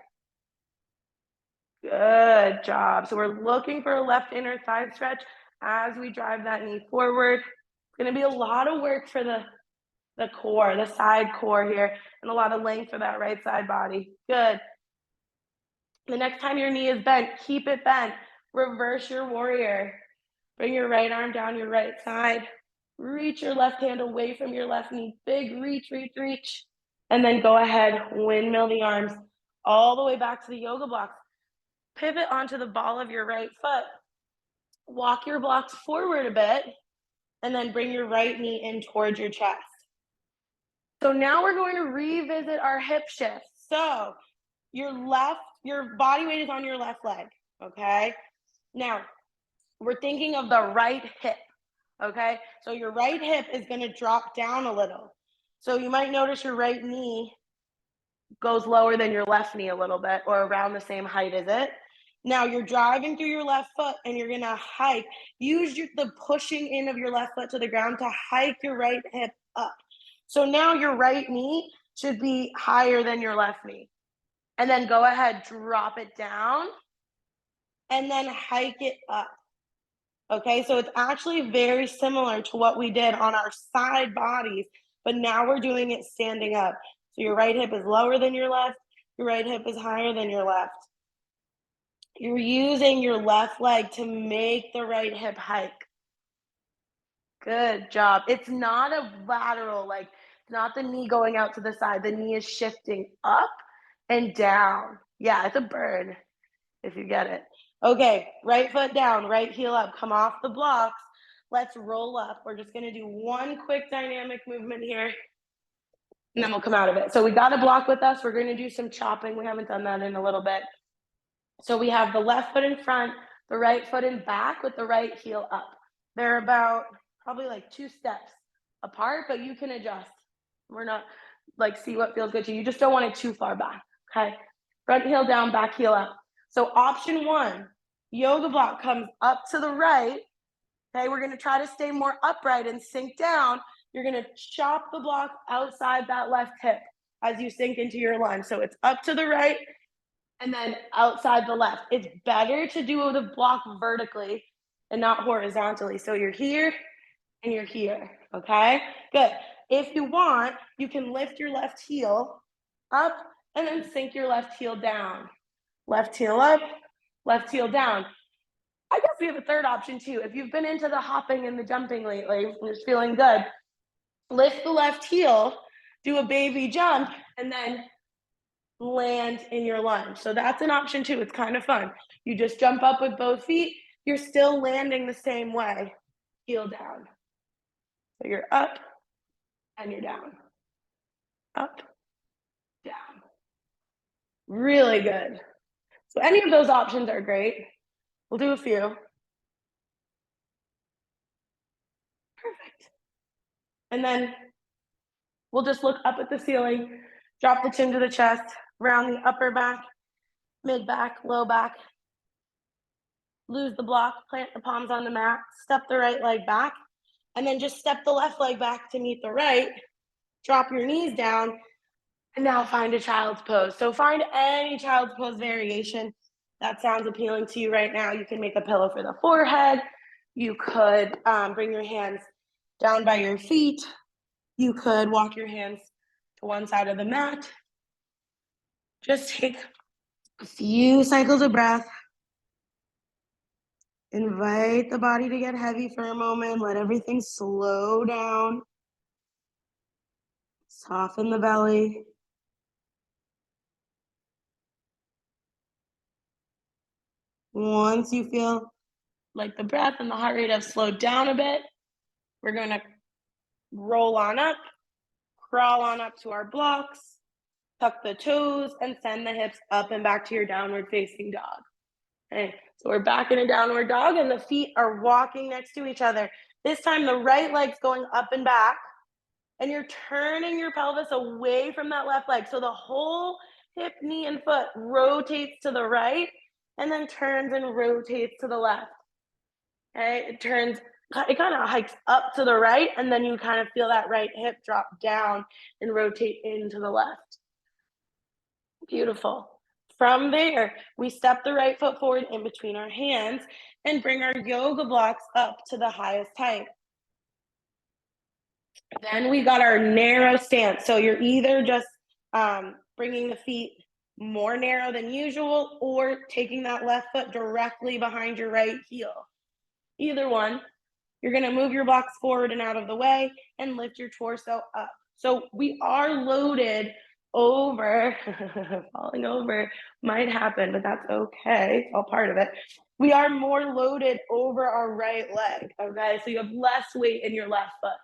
S1: Good job. So we're looking for a left inner thigh stretch as we drive that knee forward. It's gonna be a lot of work for the core, the side core here, and a lot of length for that right side body. Good. The next time your knee is bent, keep it bent. Reverse your warrior. Bring your right arm down your right side. Reach your left hand away from your left knee. Big reach, reach, reach. And then go ahead, windmill the arms all the way back to the yoga blocks. Pivot onto the ball of your right foot. Walk your blocks forward a bit, and then bring your right knee in towards your chest. So now we're going to revisit our hip shift. So your body weight is on your left leg, okay? Now, we're thinking of the right hip, okay? So your right hip is gonna drop down a little. So you might notice your right knee goes lower than your left knee a little bit, or around the same height as it. Now you're driving through your left foot and you're gonna hike. Use the pushing in of your left foot to the ground to hike your right hip up. So now your right knee should be higher than your left knee. And then go ahead, drop it down, and then hike it up. Okay, so it's actually very similar to what we did on our side bodies, but now we're doing it standing up. So your right hip is lower than your left, your right hip is higher than your left. You're using your left leg to make the right hip hike. Good job. It's not a lateral, like it's not the knee going out to the side. The knee is shifting up and down. Yeah, it's a bird, if you get it. Okay, right foot down, right heel up. Come off the blocks. Let's roll up. We're just gonna do one quick dynamic movement here, and then we'll come out of it. So we got a block with us. We're gonna do some chopping. We haven't done that in a little bit. So we have the left foot in front, the right foot in back with the right heel up. They're about probably like 2 steps apart, but you can adjust. We're not like, see what feels good to you. You just don't want it too far back, okay? Front heel down, back heel up. So option 1, yoga block comes up to the right. Okay, we're gonna try to stay more upright and sink down. You're gonna chop the block outside that left hip as you sink into your lunge. So it's up to the right and then outside the left. It's better to do the block vertically and not horizontally. So you're here and you're here, okay? Good. If you want, you can lift your left heel up and then sink your left heel down. Left heel up, left heel down. I guess we have a third option too. If you've been into the hopping and the jumping lately and you're feeling good, lift the left heel, do a baby jump, and then land in your lunge. So that's an option too. It's kind of fun. You just jump up with both feet. You're still landing the same way, heel down. So you're up and you're down. Up, down. Really good. So any of those options are great. We'll do a few. Perfect. And then we'll just look up at the ceiling, drop the chin to the chest, round the upper back, mid back, low back. Lose the block, plant the palms on the mat, step the right leg back, and then just step the left leg back to meet the right. Drop your knees down, and now find a child's pose. So find any child's pose variation that sounds appealing to you right now. You can make a pillow for the forehead. You could bring your hands down by your feet. You could walk your hands to one side of the mat. Just take a few cycles of breath. Invite the body to get heavy for a moment. Let everything slow down. Soften the belly. Once you feel like the breath and the heart rate have slowed down a bit, we're going to roll on up, crawl on up to our blocks, tuck the toes, and send the hips up and back to your downward facing dog. Okay, so we're back in a downward dog and the feet are walking next to each other. This time the right leg's going up and back, and you're turning your pelvis away from that left leg. So the whole hip, knee, and foot rotates to the right and then turns and rotates to the left. Okay, it kind of hikes up to the right, and then you kind of feel that right hip drop down and rotate into the left. Beautiful. From there, we step the right foot forward in between our hands and bring our yoga blocks up to the highest height. Then we got our narrow stance. So you're either just bringing the feet more narrow than usual or taking that left foot directly behind your right heel. Either one. You're going to move your blocks forward and out of the way and lift your torso up. So we are loaded over, falling over might happen, but that's okay. It's all part of it. we are more loaded over our right leg, okay? So you have less weight in your left foot.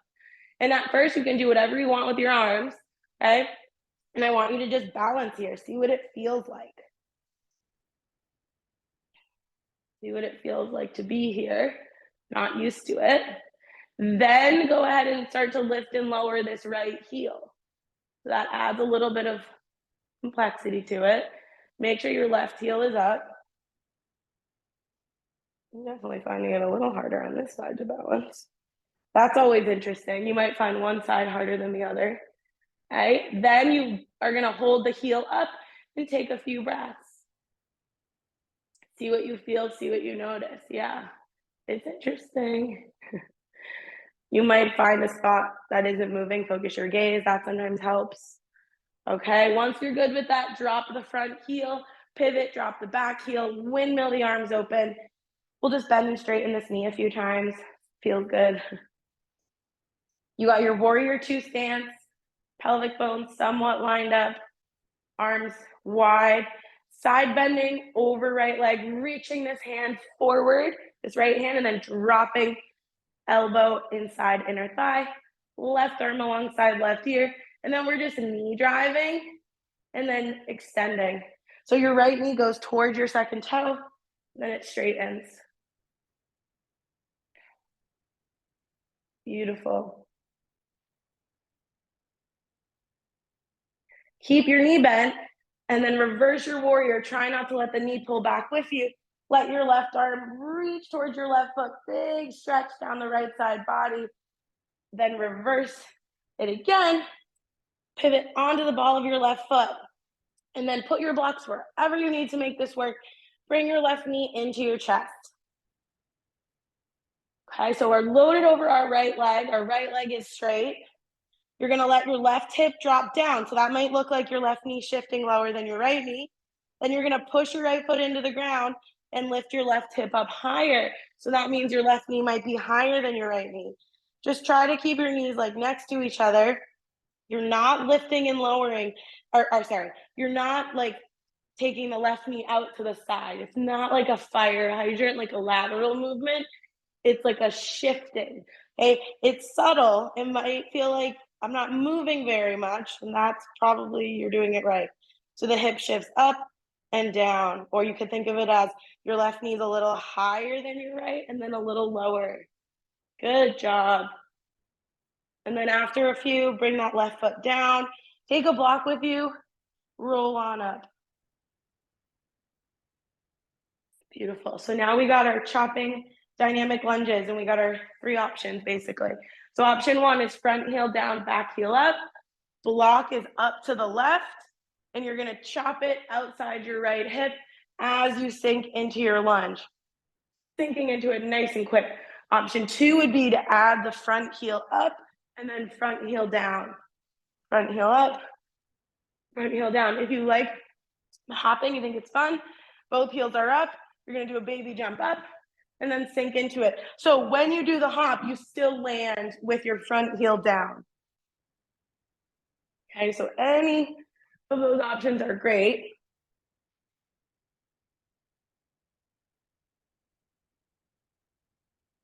S1: And at first, you can do whatever you want with your arms, okay? And I want you to just balance here. See what it feels like. See what it feels like to be here. Not used to it. Then go ahead and start to lift and lower this right heel. So that adds a little bit of complexity to it. Make sure your left heel is up. I'm definitely finding it a little harder on this side to balance. That's always interesting. You might find one side harder than the other. Right? Then you are going to hold the heel up and take a few breaths. See what you feel, see what you notice. Yeah, it's interesting. You might find a spot that isn't moving, focus your gaze. That sometimes helps. Okay, once you're good with that, drop the front heel, pivot, drop the back heel, windmill the arms open. We'll just bend and straighten this knee a few times. Feels good. You got your warrior two stance, pelvic bones somewhat lined up, arms wide, side bending over right leg, reaching this hand forward, this right hand, and then dropping elbow inside inner thigh, left arm alongside left ear, and then we're just knee driving and then extending. So your right knee goes towards your second toe, then it straightens. Beautiful. Keep your knee bent and then reverse your warrior. Try not to let the knee pull back with you. Let your left arm reach towards your left foot. Big stretch down the right side body. Then reverse it again. Pivot onto the ball of your left foot. And then put your blocks wherever you need to make this work. Bring your left knee into your chest. Okay, so we're loaded over our right leg. Our right leg is straight. You're going to let your left hip drop down. So that might look like your left knee shifting lower than your right knee. Then you're going to push your right foot into the ground and lift your left hip up higher. So that means your left knee might be higher than your right knee. Just try to keep your knees like next to each other. You're not lifting and lowering, you're not like taking the left knee out to the side. It's not like a fire hydrant, like a lateral movement. It's like a shifting. Okay? It's subtle. It might feel like I'm not moving very much, and that's probably you're doing it right. So the hip shifts up and down, or you could think of it as your left knee is a little higher than your right and then a little lower. Good job. And then after a few, bring that left foot down, take a block with you, roll on up. Beautiful. So now we got our chopping dynamic lunges and we got our three options basically. So option one is front heel down, back heel up. Block is up to the left and you're going to chop it outside your right hip as you sink into your lunge. Sinking into it nice and quick. Option two would be to add the front heel up and then front heel down. Front heel up, front heel down. If you like hopping, you think it's fun, both heels are up, you're going to do a baby jump up and then sink into it. So when you do the hop, you still land with your front heel down. Okay, so any of those options are great.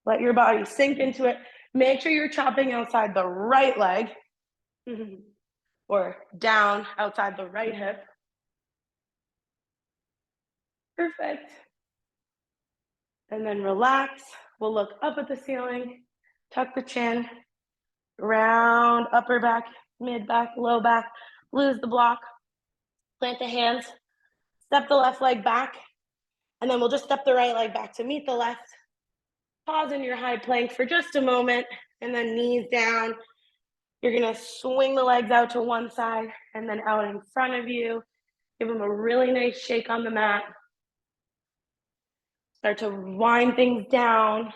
S1: Let your body sink into it. Make sure you're chopping outside the right leg or down outside the right hip. Perfect. And then relax. We'll look up at the ceiling, tuck the chin, round upper back, mid back, low back, lose the block, plant the hands, step the left leg back, and then we'll just step the right leg back to meet the left. Pause in your high plank for just a moment, and then knees down. You're going to swing the legs out to one side and then out in front of you. Give them a really nice shake on the mat. Start to wind things down.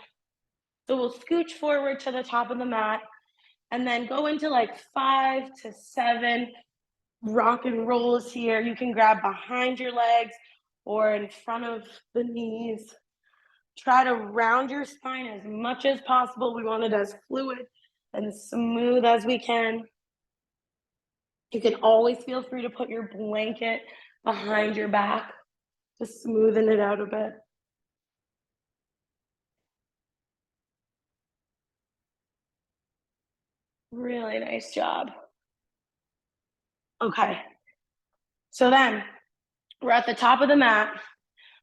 S1: So we'll scooch forward to the top of the mat and then go into like 5 to 7 rock and rolls here. You can grab behind your legs or in front of the knees. Try to round your spine as much as possible. We want it as fluid and smooth as we can. You can always feel free to put your blanket behind your back to smoothen it out a bit. Really nice job. Okay. So then we're at the top of the mat.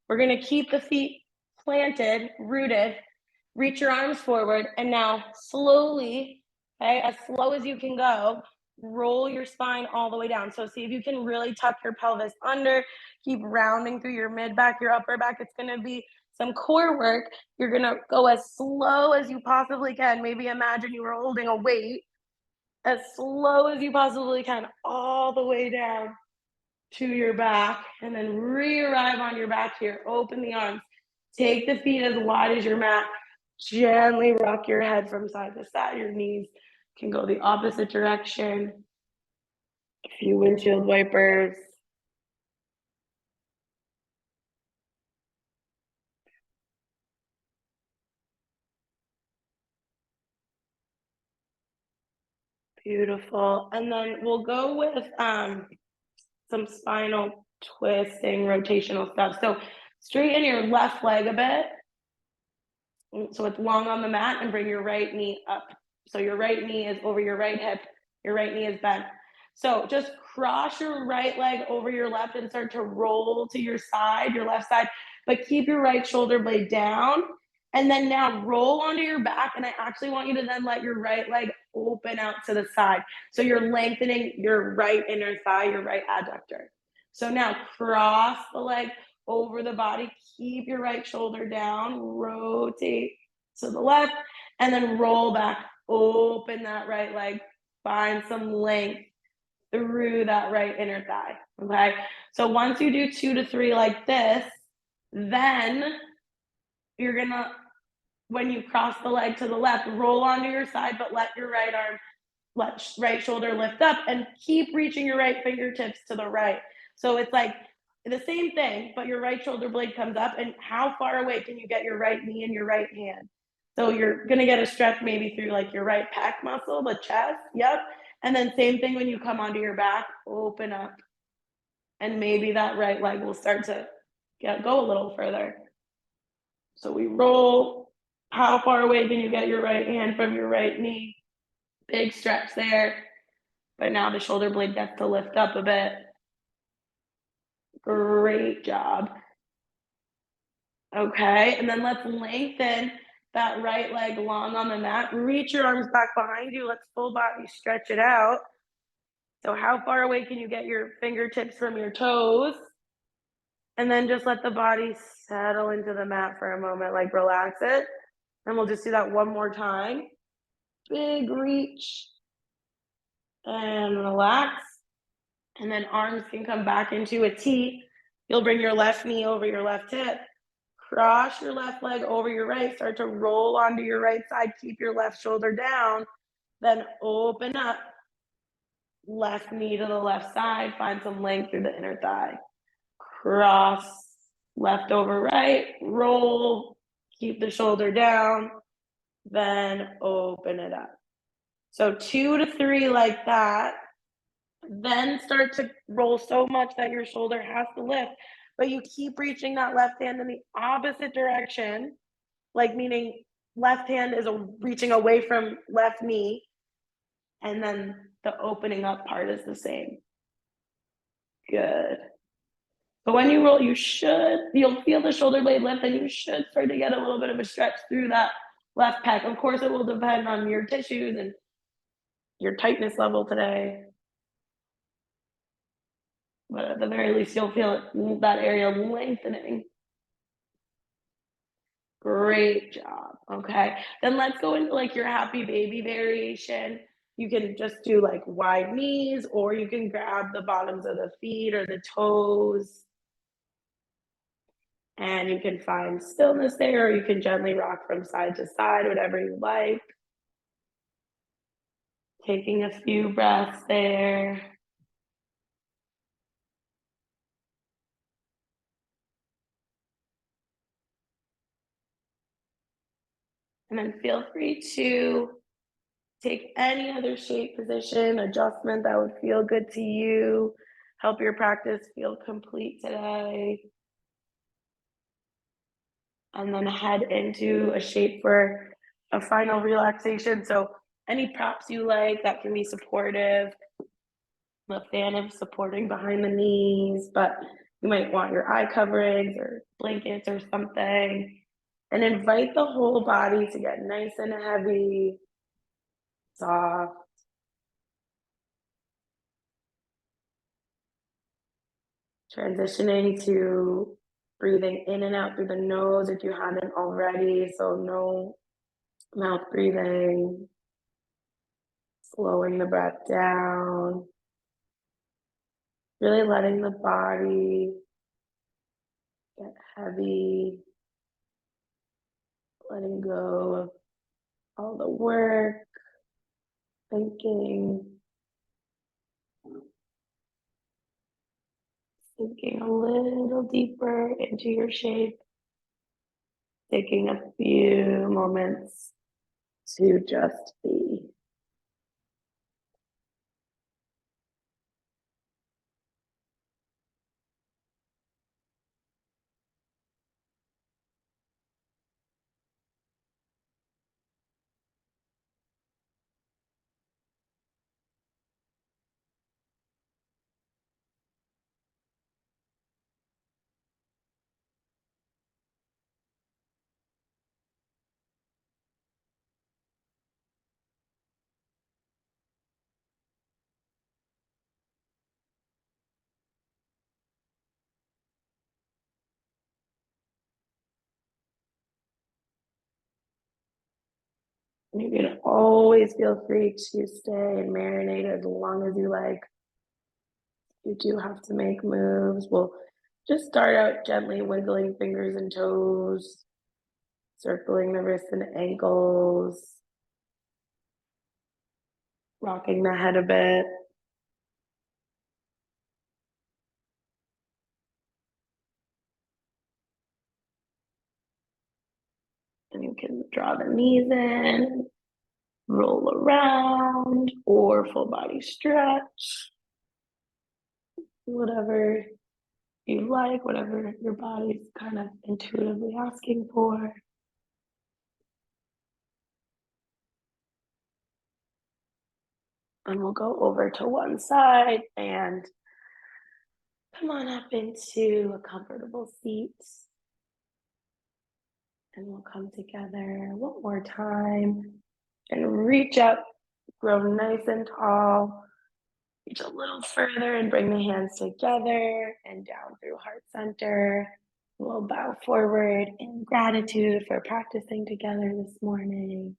S1: We're gonna keep the feet planted, rooted, reach your arms forward, and now slowly, okay, as slow as you can go, roll your spine all the way down. So see if you can really tuck your pelvis under, keep rounding through your mid back, your upper back. It's gonna be some core work. You're gonna go as slow as you possibly can. Maybe imagine you were holding a weight, as slow as you possibly can, all the way down to your back, and then re-arrive on your back here. Open the arms. Take the feet as wide as your mat. Gently rock your head from side to side. Your knees can go the opposite direction. A few windshield wipers. Beautiful. And then we'll go with some spinal twisting, rotational stuff. So straighten your left leg a bit. So it's long on the mat, and bring your right knee up. So your right knee is over your right hip, your right knee is bent. So just cross your right leg over your left and start to roll to your side, your left side, but keep your right shoulder blade down. And then now roll onto your back. And I actually want you to then let your right leg open out to the side. So you're lengthening your right inner thigh, your right adductor. So now cross the leg over the body. Keep your right shoulder down, rotate to the left, and then roll back. Open that right leg, find some length through that right inner thigh. Okay. So once you do 2 to 3 like this, then you're gonna, when you cross the leg to the left, roll onto your side, but let your right arm, right shoulder lift up, and keep reaching your right fingertips to the right. So it's like the same thing, but your right shoulder blade comes up, and how far away can you get your right knee and your right hand? So you're gonna get a stretch maybe through like your right pec muscle, the chest, yep. And then same thing when you come onto your back, open up, and maybe that right leg will start to go a little further. So we roll. How far away can you get your right hand from your right knee? Big stretch there. But now the shoulder blade gets to lift up a bit. Great job. Okay, and then let's lengthen that right leg long on the mat. Reach your arms back behind you. Let's full body stretch it out. So how far away can you get your fingertips from your toes? And then just let the body settle into the mat for a moment, like relax it. And we'll just do that one more time. Big reach and relax. And then arms can come back into a T. You'll bring your left knee over your left hip. Cross your left leg over your right. Start to roll onto your right side. Keep your left shoulder down. Then open up. Left knee to the left side. Find some length through the inner thigh. Cross left over right. Roll. Keep the shoulder down. Then open it up. So 2 to 3 like that. Then start to roll so much that your shoulder has to lift, but you keep reaching that left hand in the opposite direction, like meaning left hand is reaching away from left knee, and then the opening up part is the same. Good. But when you roll, you'll feel the shoulder blade lift, and you should start to get a little bit of a stretch through that left pec. Of course, it will depend on your tissues and your tightness level today. But at the very least, you'll feel that area lengthening. Great job. Okay. Then let's go into like your happy baby variation. You can just do like wide knees, or you can grab the bottoms of the feet or the toes. And you can find stillness there, or you can gently rock from side to side, whatever you like. Taking a few breaths there. And then feel free to take any other shape, position, adjustment that would feel good to you. Help your practice feel complete today. And then head into a shape for a final relaxation. So Any props you like that can be supportive. I'm a fan of supporting behind the knees, but you might want your eye coverings or blankets or something. And invite the whole body to get nice and heavy, soft. Transitioning to breathing in and out through the nose if you haven't already. So no mouth breathing, slowing the breath down, really letting the body get heavy, letting go of all the work, thinking, sinking a little deeper into your shape, taking a few moments to just be. You can always feel free to stay and marinate as long as you like. You do have to make moves. We'll just start out gently wiggling fingers and toes, circling the wrists and ankles, rocking the head a bit. And you can draw the knees in, roll around, or full body stretch. Whatever you like, whatever your body's kind of intuitively asking for. And we'll go over to one side and come on up into a comfortable seat. And we'll come together one more time and reach up, grow nice and tall. Reach a little further and bring the hands together and down through heart center. We'll bow forward in gratitude for practicing together this morning.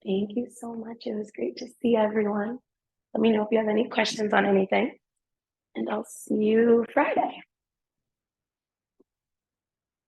S1: Thank you so much. It was great to see everyone. Let me know if you have any questions on anything, and I'll see you Friday.